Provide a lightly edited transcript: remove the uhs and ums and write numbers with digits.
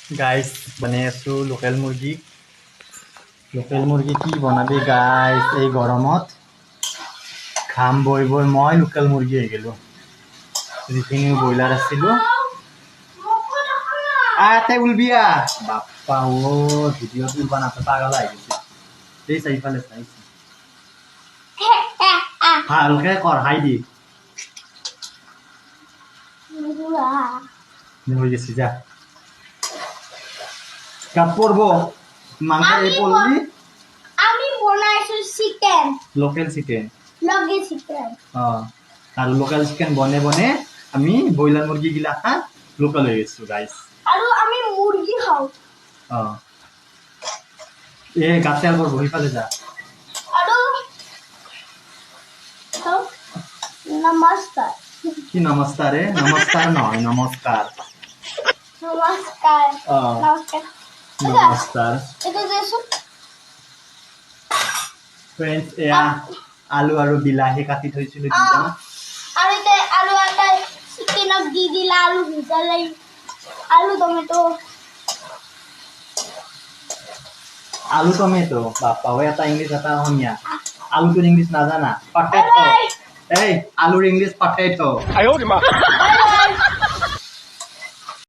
guys বনাই আছো local মুৰ্গী কি বনাবি গাইস এই গৰমত খাম বই বই মই লোকেল মুৰ্গী হৈ গেলো যিখিনি ব্ৰইলাৰ আছিল আতে উলবিয়া বাপ্পা ও ভিডিঅ তুলবা না পাগল আই গেছে এই চাইফালে চাইছি হালকে কর হাই দি হয়ে গেছি যা কাপ পড়বো মাংস এই পড়লি আমি বনাইছো চিকেন লোকেল চিকেন লগে চিকেন আর লোকাল চিকেন বনে বনে আমি ব্ৰইলাৰ মুৰ্গী গিলা লোকাল হয়ে গেছো গাইস আৰু আমি মুৰ্গী খাও এ গাতে আৰ বহি পালে যা আৰু নমস্কাৰ কি নমস্কাৰ ৰে নমস্কাৰ নয় নমস্কাৰ নমস্কাৰ নমস্কাৰ নমস্কাৰ এটা দেছোন ফ্ৰেন্ডস এয়া আলু আৰু বিলাহী কাটি থৈছিলো দিম আৰু এটা আলু এটা চিকেনত দি দিলা আলু ভিজালাই আলু টমেটো বাপ্পা ওই এটা ইংলিশ এটা অসমীয়া আলুটোৰ ইংলিশ নাজানা পটেটো এই আলুৰ ইংলিশ পটেটো আয়ো ৰে মা